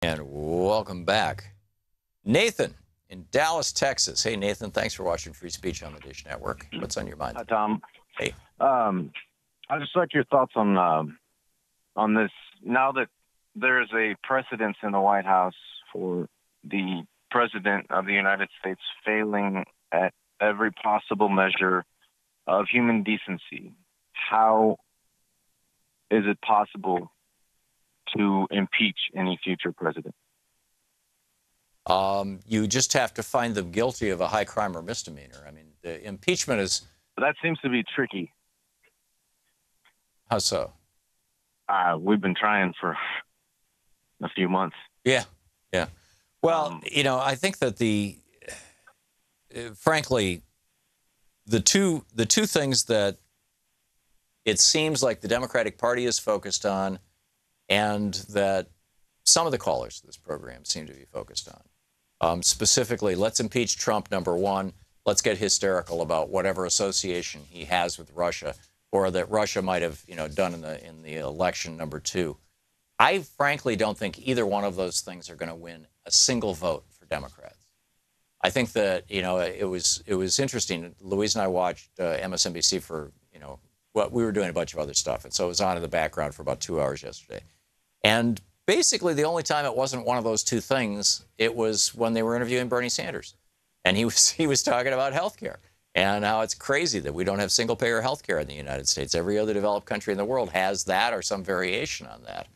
And welcome back. Nathan in Dallas, Texas. Hey, Nathan, thanks for watching Free Speech on the Dish Network. What's on your mind? Hi, Tom. Hey. I'd just like your thoughts on this. Now that there is a precedence in the White House for the President of the United States failing at every possible measure of human decency, how is it possible to impeach any future president? You just have to find them guilty of a high crime or misdemeanor. I mean, the impeachment is... That seems to be tricky. How so? We've been trying for a few months. Yeah. Well, I think that frankly, the two things that it seems like the Democratic Party is focused on, and that some of the callers of this program seem to be focused on, specifically, let's impeach Trump, number one. Let's get hysterical about whatever association he has with Russia, or that Russia might have, done in the election, number two. I frankly don't think either one of those things are going to win a single vote for Democrats. I think that, it was interesting. Louise and I watched MSNBC for, we were doing a bunch of other stuff. And so it was on in the background for about 2 hours yesterday. And basically the only time it wasn't one of those two things, it was when they were interviewing Bernie Sanders. And he was talking about health care and how it's crazy that we don't have single-payer health care in the United States. Every other developed country in the world has that or some variation on that.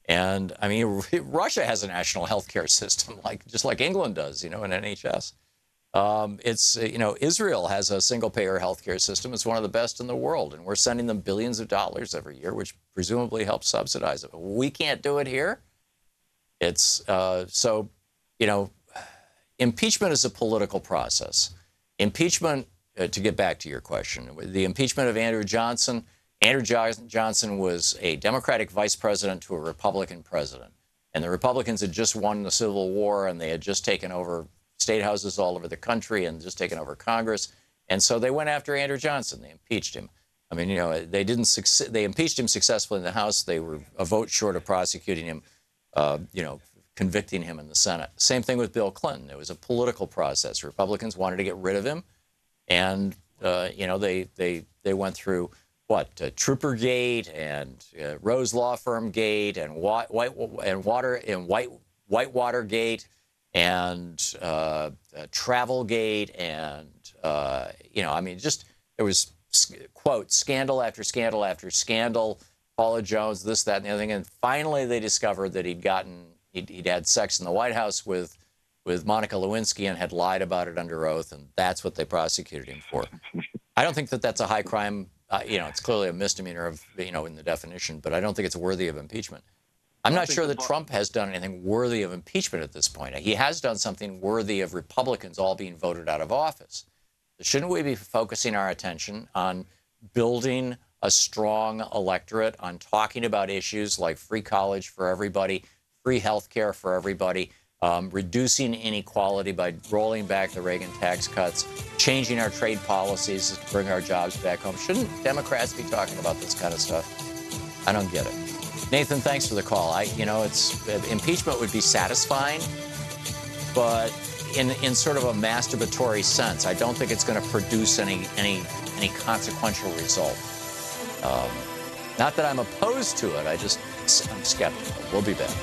And I mean, Russia has a national health care system, just like England does, an NHS. Israel has a single-payer health care system. It's one of the best in the world, and we're sending them billions of dollars every year, which presumably helps subsidize it. We can't do it here. It's impeachment is a political process. Impeachment, to get back to your question, the impeachment of Andrew Johnson. Andrew Johnson was a Democratic vice president to a Republican president. And the Republicans had just won the Civil War, and they had just taken over state houses all over the country and just taken over Congress. And so they went after Andrew Johnson. They impeached him. I mean, they didn't succeed. They impeached him successfully in the House. They were a vote short of prosecuting him, convicting him in the Senate. Same thing with Bill Clinton. It was a political process. Republicans wanted to get rid of him. And, they went through Troopergate and Rose Law Firm Gate and Whitewatergate and Travelgate and there was quote scandal after scandal after scandal. Paula Jones, this, that, and the other thing, and finally they discovered that he'd had sex in the White House with Monica Lewinsky and had lied about it under oath, and that's what they prosecuted him for. I don't think that that's a high crime. It's clearly a misdemeanor in the definition, but I don't think it's worthy of impeachment. I'm not sure that Trump has done anything worthy of impeachment at this point. He has done something worthy of Republicans all being voted out of office. Shouldn't we be focusing our attention on building a strong electorate, on talking about issues like free college for everybody, free health care for everybody, reducing inequality by rolling back the Reagan tax cuts, changing our trade policies to bring our jobs back home? Shouldn't Democrats be talking about this kind of stuff? I don't get it. Nathan, thanks for the call. Impeachment would be satisfying, but in sort of a masturbatory sense. I don't think it's going to produce any consequential result. Not that I'm opposed to it. I'm skeptical. We'll be back.